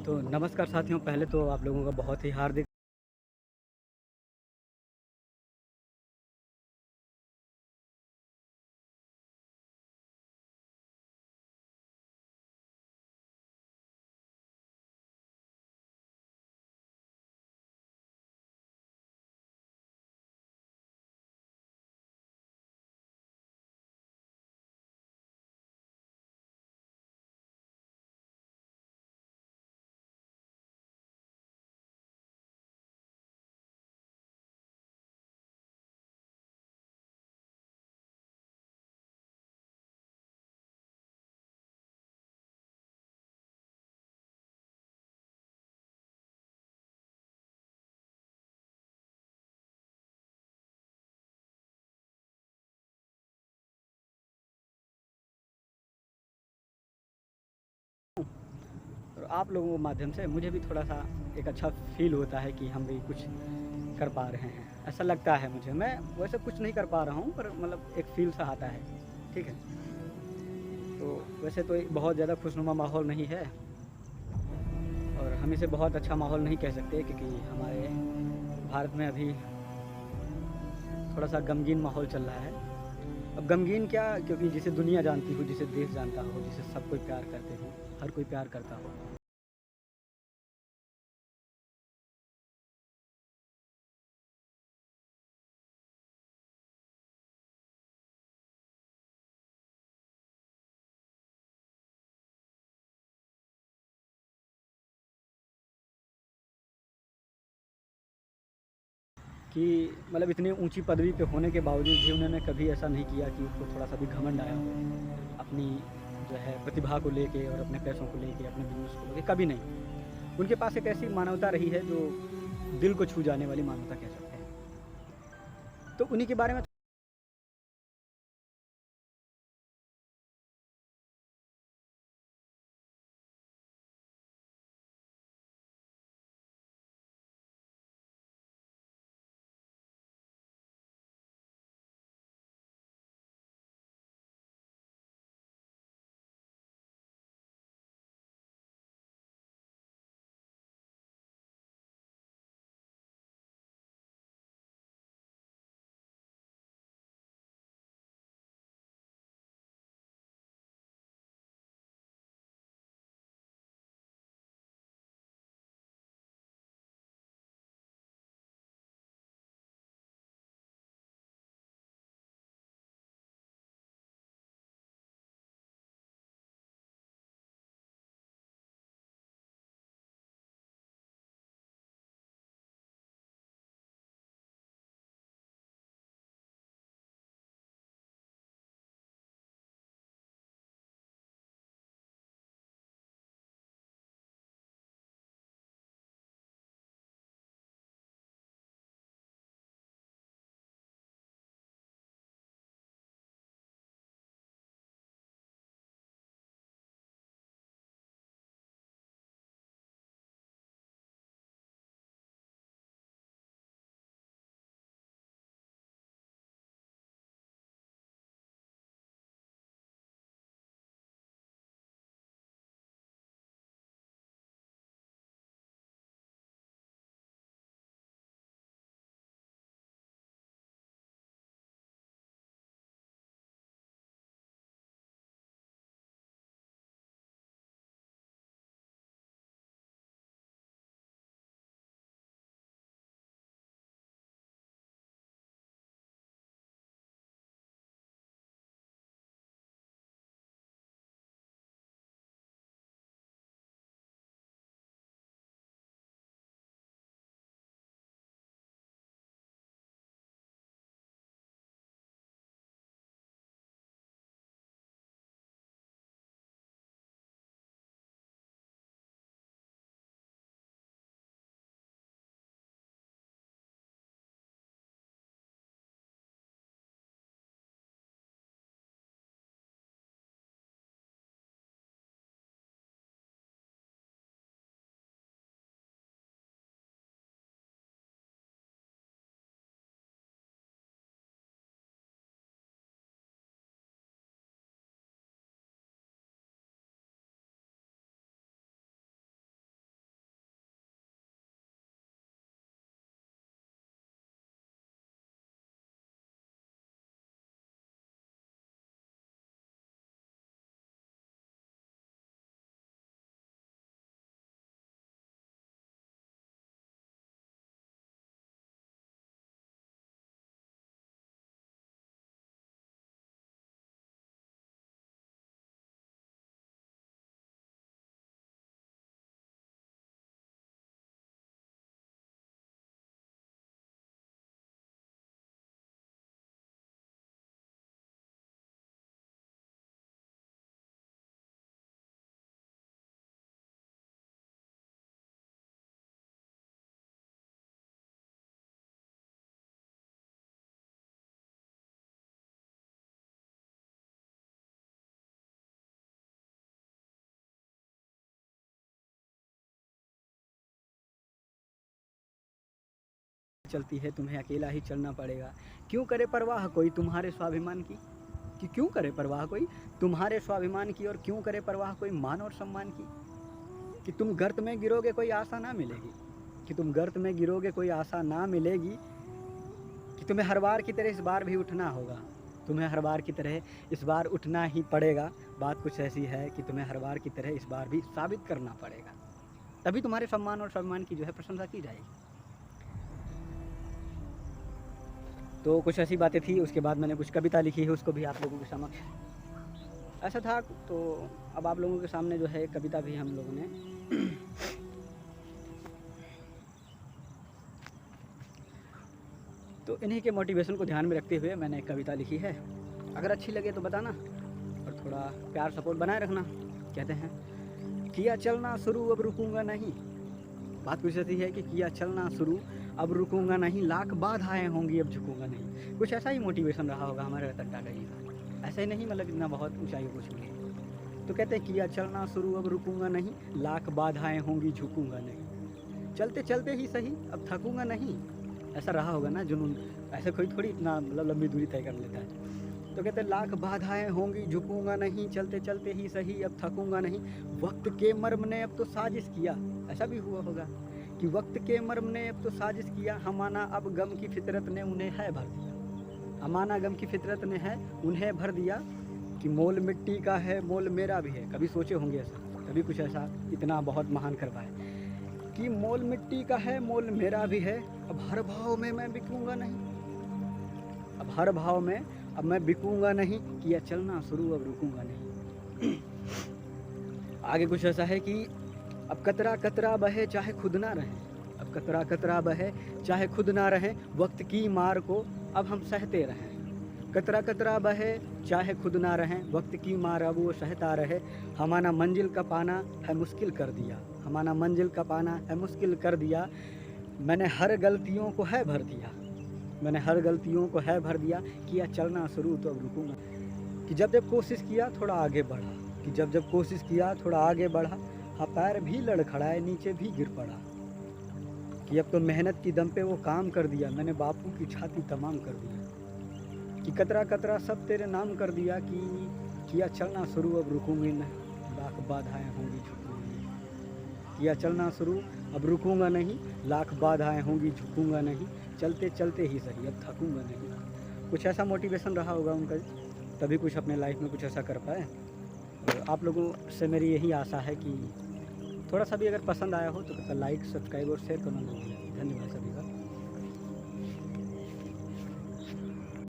तो नमस्कार साथियों, पहले तो आप लोगों का बहुत ही हार्दिक और आप लोगों के माध्यम से मुझे भी थोड़ा-सा एक अच्छा फ़ील होता है कि हम भी कुछ कर पा रहे हैं। ऐसा लगता है मुझे। मैं वैसे कुछ नहीं कर पा रहा हूँ, पर मतलब एक फ़ील सा आता है। ठीक है? तो वैसे तो बहुत ज़्यादा खुशनुमा माहौल नहीं है और हम इसे बहुत अच्छा माहौल नहीं कह सकते, क्योंकि हमारे भारत में अभी थोड़ा-सा गमगीन माहौल चल रहा है। अब गमगीन क्या, क्योंकि जिसे दुनिया जानती हो, जिसे देश जानता हो, जिसे सब कोई प्यार करते हो, हर कोई प्यार करता हो। कि मतलब इतनी ऊँची पदवी पे होने के बावजूद भी उन्होंने कभी ऐसा नहीं किया कि उनको थोड़ा-सा भी घमंड आया हो, अपनी जो है प्रतिभा को लेके और अपने पैसों को लेके, अपने बिज़नेस को लेके, कभी नहीं। उनके पास एक ऐसी मानवता रही है जो दिल को छू जाने वाली मानवता कह सकते हैं। तो उन्हीं के बारे में चलती है, तुम्हें अकेला ही चलना पड़ेगा। क्यों करे परवाह कोई तुम्हारे स्वाभिमान की, कि क्यों करे परवाह कोई तुम्हारे स्वाभिमान की, और क्यों करे परवाह कोई मान और सम्मान की। कि तुम गर्त में गिरोगे कोई आशा ना मिलेगी, कि तुम गर्त में गिरोगे कोई आशा ना मिलेगी, कि तुम्हें हर बार की तरह इस बार भी उठना होगा, तुम्हें हर बार की तरह इस बार उठना ही पड़ेगा। बात कुछ ऐसी है कि तुम्हें हर बार की तरह इस बार भी साबित करना पड़ेगा, तभी तुम्हारे सम्मान और स्वाभिमान की जो है प्रशंसा की जाएगी। तो कुछ ऐसी बातें थी। उसके बाद मैंने कुछ कविता लिखी है, उसको भी आप लोगों के समक्ष ऐसा था। तो अब आप लोगों के सामने जो है कविता भी हम लोगों ने तो इन्हीं के मोटिवेशन को ध्यान में रखते हुए मैंने एक कविता लिखी है। अगर अच्छी लगे तो बताना और थोड़ा प्यार सपोर्ट बनाए रखना। कहते हैं, किया चलना शुरू अब रुकूंगा नहीं। बात कुछ ऐसी है कि किया चलना शुरू अब रुकूंगा नहीं, लाख बाधाएं होंगी अब झुकूंगा नहीं। कुछ ऐसा ही मोटिवेशन रहा होगा हमारे रतन टाटा जी का। ऐसे ही नहीं, मतलब इतना बहुत ऊंचाइयों को छू लिए। तो कहते हैं, किया चलना शुरू अब रुकूंगा नहीं, लाख बाधाएं होंगी झुकूंगा नहीं। चलते चलते ही सही अब थकूंगा नहीं। ऐसा रहा होगा ना जुनून, ऐसे कोई थोड़ी इतना मतलब लंबी दूरी तय कर लेता है। तो कहते हैं, लाख बाधाएं होंगी झुकूंगा नहीं, चलते चलते ही सही अब थकूंगा नहीं। वक्त के मर्म ने अब तो साजिश किया। ऐसा भी हुआ होगा कि वक्त के मर्म ने अब तो साजिश किया, हमाना अब गम की फितरत ने उन्हें है भर दिया। हमाना गम की फितरत ने है उन्हें भर दिया, कि मोल मिट्टी का है मोल मेरा भी है। कभी सोचे होंगे ऐसा, कभी कुछ ऐसा इतना बहुत महान कर पाए कि मोल मिट्टी का है मोल मेरा भी है, अब हर भाव में मैं बिकूंगा नहीं। अब हर भाव में अब मैं बिकूंगा नहीं, किया चलना शुरू अब रुकूंगा नहीं। आगे कुछ ऐसा है कि अब कतरा कतरा बहे चाहे खुद ना रहे, अब कतरा कतरा बहे चाहे खुद ना रहे, वक्त की मार को अब हम सहते रहें। कतरा कतरा बहे चाहे खुद ना रहें, वक्त की मार अब वो सहता रहे। हमारा मंजिल का पाना है मुश्किल कर दिया, हमारा मंजिल का पाना है मुश्किल कर दिया। मैंने हर गलतियों को है भर दिया, मैंने हर गलतियों को है भर दिया, किया चलना शुरू तो अब रुकूंगा। कि जब जब कोशिश किया थोड़ा आगे बढ़ा, कि जब जब कोशिश किया थोड़ा आगे बढ़ा, हाँ पैर भी लड़खड़ाए नीचे भी गिर पड़ा। कि अब तो मेहनत की दम पे वो काम कर दिया, मैंने बापू की छाती तमाम कर दिया। कि कतरा कतरा सब तेरे नाम कर दिया, कि किया चलना शुरू अब रुकूंगी नहीं, लाख बाधाएं होंगी झुकूंगी नहीं। किया चलना शुरू अब रुकूंगा नहीं, लाख बाधाएं होंगी झुकूंगा नहीं। चलते चलते ही सही अब थकूंगा नहीं। कुछ ऐसा मोटिवेशन रहा होगा उनका, तभी कुछ अपने लाइफ में कुछ ऐसा कर पाए। और आप लोगों से मेरी यही आशा है कि थोड़ा सा भी अगर पसंद आया हो तो लाइक सब्सक्राइब और शेयर करना। धन्यवाद।